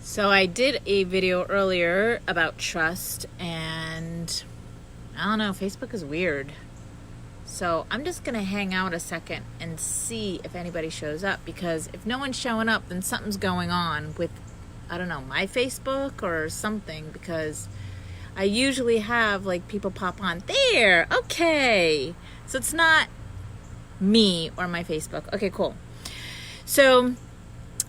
So I did a video earlier about trust, and I don't know, Facebook is weird. So I'm just going to hang out a second and see if anybody shows up, because if no one's showing up, then something's going on with, I don't know, my Facebook or something, because I usually have like people pop on there. Okay. So it's not me or my Facebook. Okay, cool. So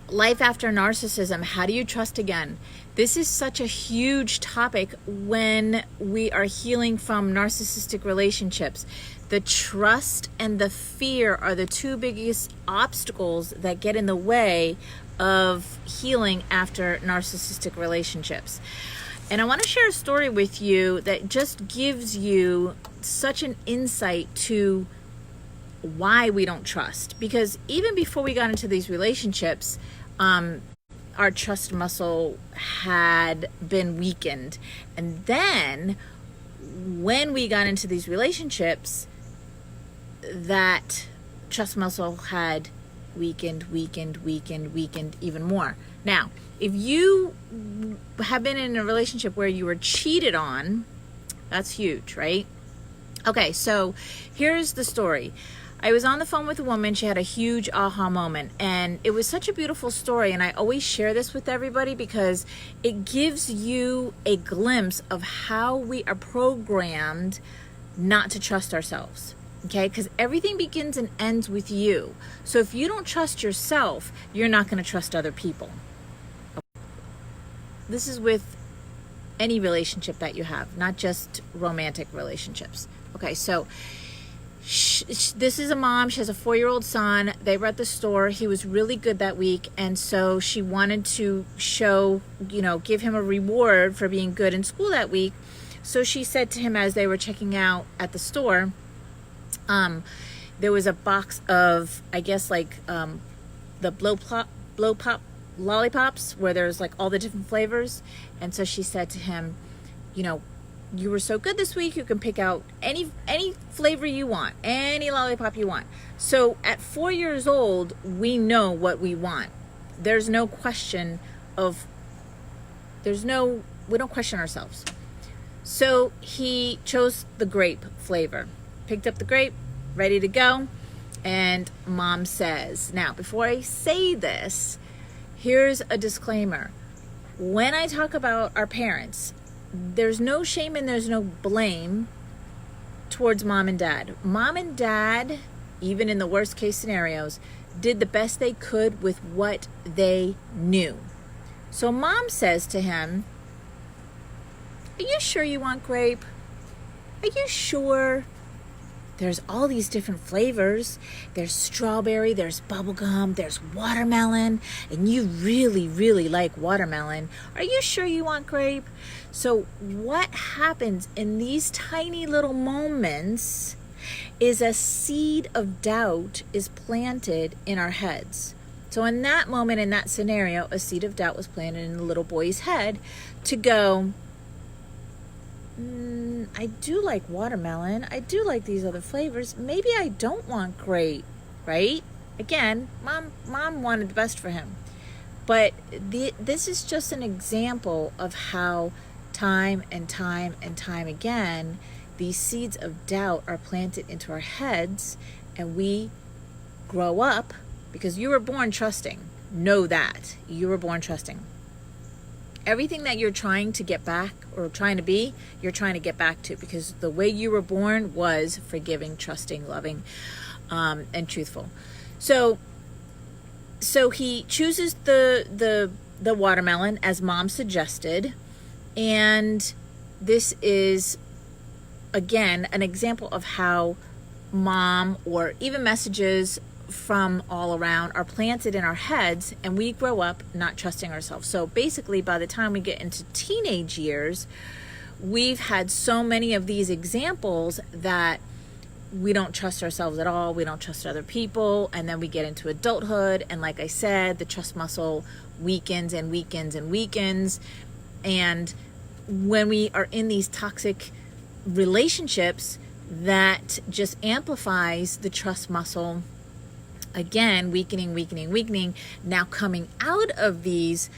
life after narcissism, how do you trust again? This is such a huge topic when we are healing from narcissistic relationships. The trust and the fear are the two biggest obstacles that get in the way of healing after narcissistic relationships. And I want to share a story with you that just gives you such an insight to why we don't trust. Because even before we got into these relationships, our trust muscle had been weakened. And then when we got into these relationships, that trust muscle had weakened even more. Now, if you have been in a relationship where you were cheated on, that's huge, right? Okay, so here's the story. I was on the phone with a woman. She had a huge aha moment, and it was such a beautiful story. And I always share this with everybody because it gives you a glimpse of how we are programmed not to trust ourselves. Okay, because everything begins and ends with you. So if you don't trust yourself, you're not going to trust other people. This is with any relationship that you have, not just romantic relationships. Okay, so this is a mom. She has a 4-year-old son. They were at the store. He was really good that week, and so she wanted to show, give him a reward for being good in school that week. So she said to him as they were checking out at the store, there was a box of, I guess, like the blow pop lollipops where there's like all the different flavors. And so she said to him, you were so good this week, you can pick out any flavor you want, any lollipop you want. So at 4 years old, we know what we want. There's no question we don't question ourselves. So he chose the grape flavor, picked up the grape, ready to go. And mom says, now, before I say this, here's a disclaimer. When I talk about our parents, there's no shame and there's no blame towards mom and dad. Mom and dad, even in the worst case scenarios, did the best they could with what they knew. So mom says to him, are you sure you want grape? Are you sure? There's all these different flavors. There's strawberry, there's bubblegum, there's watermelon, and you really, really like watermelon. Are you sure you want grape? So what happens in these tiny little moments is a seed of doubt is planted in our heads. So in that moment, in that scenario, a seed of doubt was planted in the little boy's head to go, I do like watermelon. I do like these other flavors. Maybe I don't want grape, right? Again, mom wanted the best for him. But this is just an example of how time and time again, these seeds of doubt are planted into our heads, and we grow up, because you were born trusting. Know that. You were born trusting. Everything that you're trying to get back or trying to be, you're trying to get back to, because the way you were born was forgiving, trusting, loving, and truthful. So he chooses the watermelon as mom suggested, and this is again an example of how mom or even messages from all around are planted in our heads, and we grow up not trusting ourselves. So basically, by the time we get into teenage years, we've had so many of these examples that we don't trust ourselves at all. We don't trust other people. And then we get into adulthood, and like I said, the trust muscle weakens. And when we are in these toxic relationships, that just amplifies the trust muscle again, weakening. Now coming out of these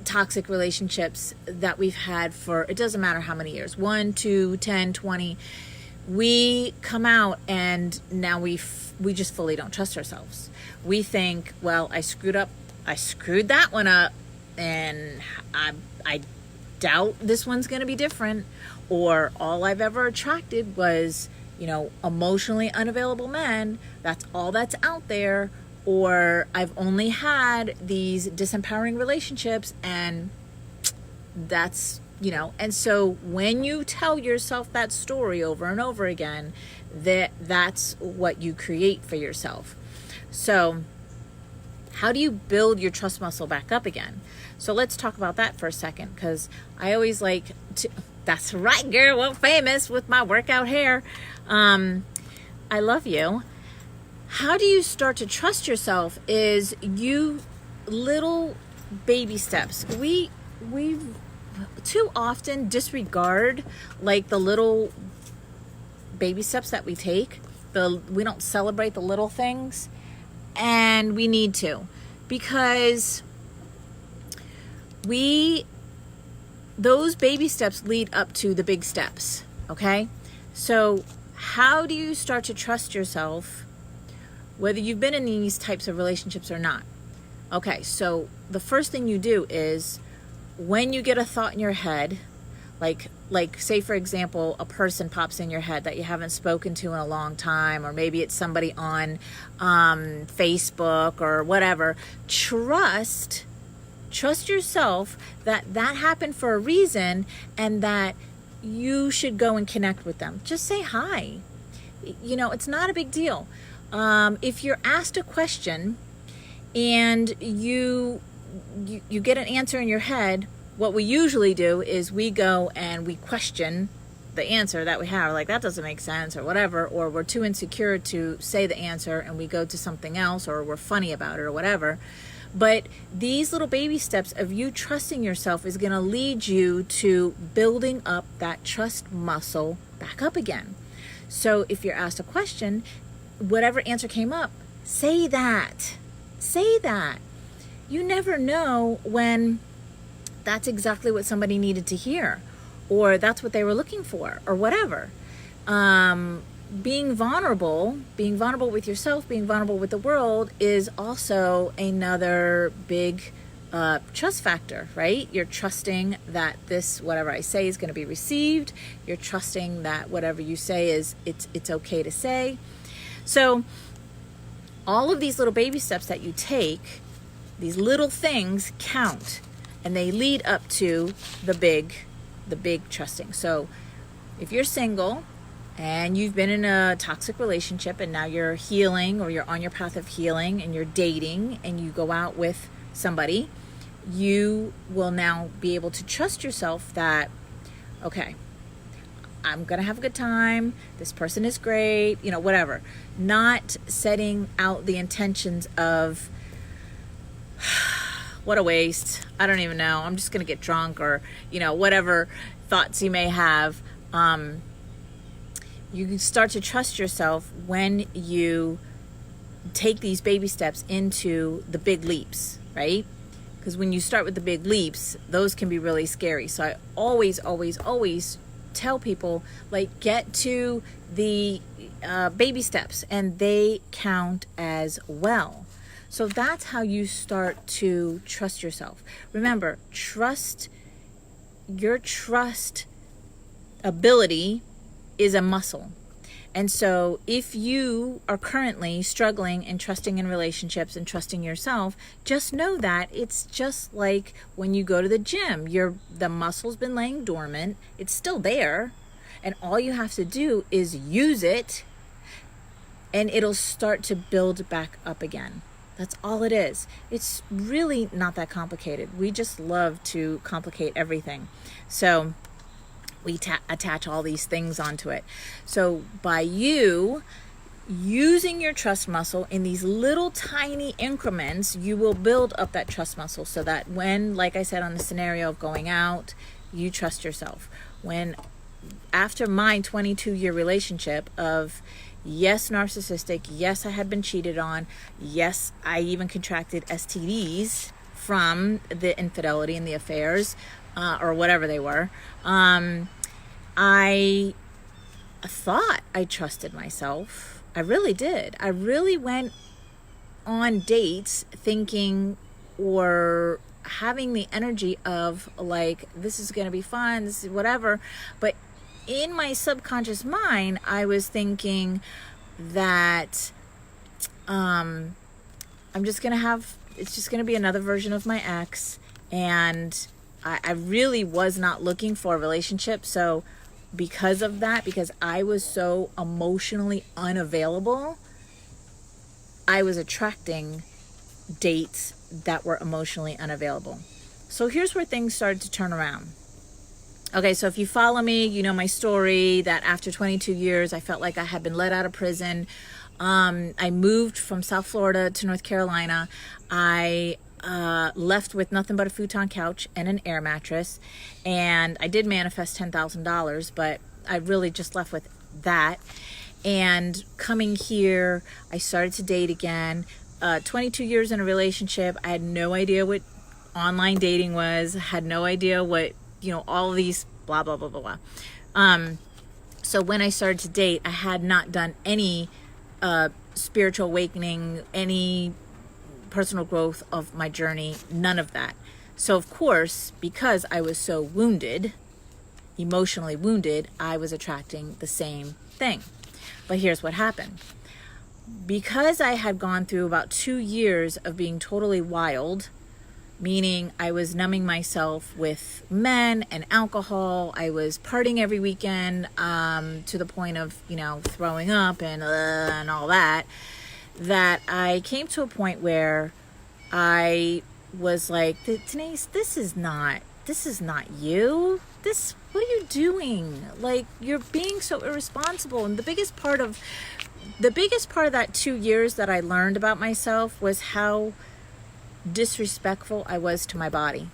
toxic relationships that we've had for, it doesn't matter how many years, 1, 2, 10, 20, we come out and now we just fully don't trust ourselves. We think, well, I screwed that one up, and I doubt this one's going to be different. Or all I've ever attracted was, emotionally unavailable men. That's all that's out there. Or I've only had these disempowering relationships, and that's, and so when you tell yourself that story over and over again, that's what you create for yourself. So how do you build your trust muscle back up again? So let's talk about that for a second, because I always like to, that's right, girl, well, famous with my workout hair. I love you. How do you start to trust yourself is you little baby steps. We too often disregard like the little baby steps that we take. We don't celebrate the little things, and we need to, because those baby steps lead up to the big steps. Okay? So how do you start to trust yourself, whether you've been in these types of relationships or not? Okay, so the first thing you do is, when you get a thought in your head, like say for example, a person pops in your head that you haven't spoken to in a long time, or maybe it's somebody on Facebook or whatever, trust yourself that happened for a reason, and that you should go and connect with them. Just say hi. It's not a big deal. If you're asked a question and you get an answer in your head, what we usually do is we go and we question the answer that we have, like that doesn't make sense or whatever, or we're too insecure to say the answer and we go to something else, or we're funny about it or whatever. But these little baby steps of you trusting yourself is going to lead you to building up that trust muscle back up again. So if you're asked a question, whatever answer came up, say that. Say that. You never know when that's exactly what somebody needed to hear, or that's what they were looking for, or whatever. Being vulnerable with yourself, being vulnerable with the world is also another big trust factor, right? You're trusting that whatever I say is going to be received. You're trusting that whatever you say it's okay to say. So all of these little baby steps that you take, these little things count, and they lead up to the big trusting. So if you're single and you've been in a toxic relationship and now you're healing, or you're on your path of healing and you're dating and you go out with somebody, you will now be able to trust yourself that, okay, I'm going to have a good time. This person is great, whatever. Not setting out the intentions of, what a waste. I don't even know. I'm just going to get drunk, or, whatever thoughts you may have. You start to trust yourself when you take these baby steps into the big leaps, right? Because when you start with the big leaps, those can be really scary. So I always tell people, like, get to the baby steps, and they count as well. So that's how you start to trust yourself. Remember, your trust ability is a muscle. And so if you are currently struggling and trusting in relationships and trusting yourself, just know that it's just like when you go to the gym. The muscle's been laying dormant. It's still there. And all you have to do is use it, and it'll start to build back up again. That's all it is. It's really not that complicated. We just love to complicate everything. So we attach all these things onto it. So by you using your trust muscle in these little tiny increments, you will build up that trust muscle, so that when, like I said on the scenario of going out, you trust yourself. When after my 22-year relationship of, yes, narcissistic, yes, I had been cheated on, yes, I even contracted STDs from the infidelity and the affairs, or whatever they were, I thought I trusted myself. I really did. I really went on dates thinking, or having the energy of like, this is going to be fun, this is whatever. But in my subconscious mind, I was thinking that I'm just going to have, it's just going to be another version of my ex. And I really was not looking for a relationship. So because of that, because I was so emotionally unavailable, I was attracting dates that were emotionally unavailable. So here's where things started to turn around. Okay, so if you follow me, you know my story, that after 22 years, I felt like I had been let out of prison. I moved from South Florida to North Carolina. I left with nothing but a futon couch and an air mattress. And I did manifest $10,000, but I really just left with that. And coming here, I started to date again. 22 years in a relationship. I had no idea what online dating was. Had no idea what, all of these blah, blah, blah, blah, blah. So when I started to date, I had not done any spiritual awakening, any personal growth of my journey, none of that. So of course, because I was so wounded, emotionally wounded, I was attracting the same thing. But here's what happened. Because I had gone through about 2 years of being totally wild, meaning I was numbing myself with men and alcohol. I was partying every weekend, to the point of, throwing up and all that, that I came to a point where I was like, Denise, this is not you. What are you doing? Like, you're being so irresponsible. And the biggest part of that 2 years that I learned about myself was how disrespectful I was to my body.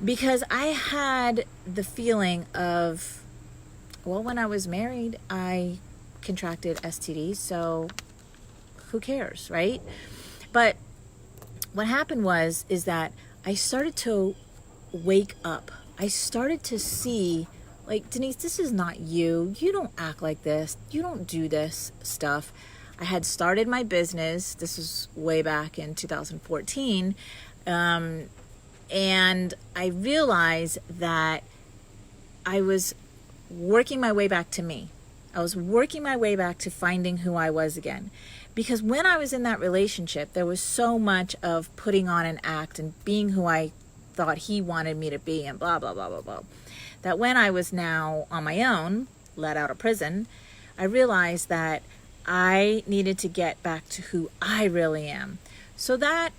Because I had the feeling of, when I was married, I contracted STDs, so who cares, right? But what happened is that I started to wake up. I started to see, like, Denise, this is not you. You don't act like this. You don't do this stuff. I had started my business. This was way back in 2014. And I realized that I was working my way back to me. I was working my way back to finding who I was again. Because when I was in that relationship, there was so much of putting on an act and being who I thought he wanted me to be and blah, blah, blah, blah, blah. That when I was now on my own, let out of prison, I realized that I needed to get back to who I really am. So that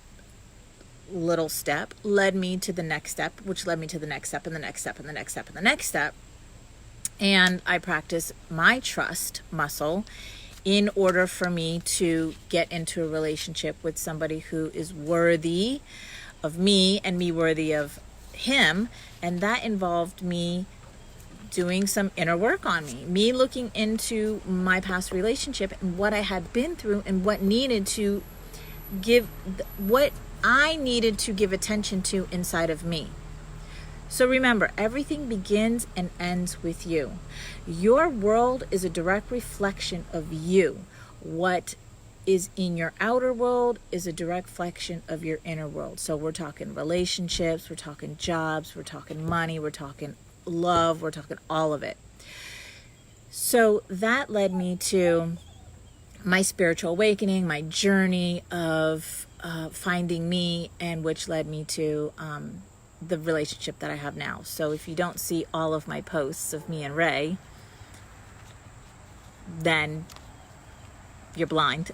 little step led me to the next step, which led me to the next step and the next step and the next step and the next step. And I practiced my trust muscle in order for me to get into a relationship with somebody who is worthy of me and me worthy of him. And that involved me doing some inner work on me looking into my past relationship and what I had been through and what I needed to give attention to inside of me. So remember, everything begins and ends with you. Your world is a direct reflection of you. What is in your outer world is a direct reflection of your inner world. So we're talking relationships, we're talking jobs, we're talking money, we're talking love, we're talking all of it. So that led me to my spiritual awakening, my journey of finding me, and which led me to the relationship that I have now. So if you don't see all of my posts of me and Ray, then you're blind.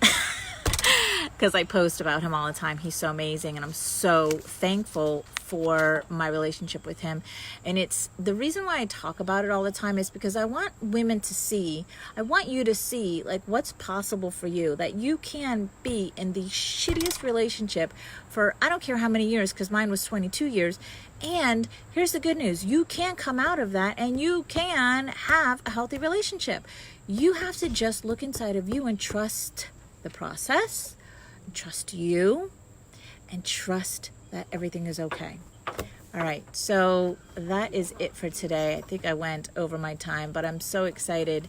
Because I post about him all the time. He's so amazing, and I'm so thankful for my relationship with him. And it's the reason why I talk about it all the time is because I want women to see, I want you to see like what's possible for you, that you can be in the shittiest relationship for I don't care how many years, because mine was 22 years. And here's the good news, you can come out of that and you can have a healthy relationship. You have to just look inside of you and trust the process, trust you, and trust that everything is okay. All right, so that is it for today. I think I went over my time, but I'm so excited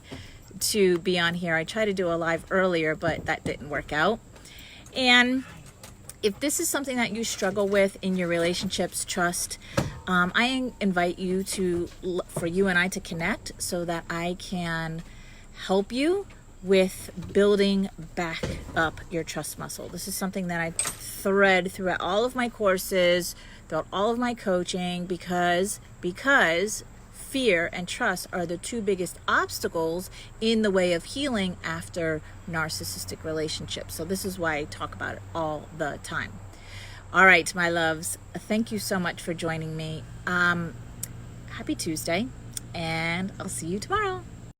to be on here. I tried to do a live earlier, but that didn't work out. And if this is something that you struggle with in your relationships, trust, I invite you for you and I to connect so that I can help you with building back up your trust muscle. This is something that I thread throughout all of my courses, throughout all of my coaching, because fear and trust are the two biggest obstacles in the way of healing after narcissistic relationships. So this is why I talk about it all the time. All right, my loves, thank you so much for joining me. Happy Tuesday, and I'll see you tomorrow.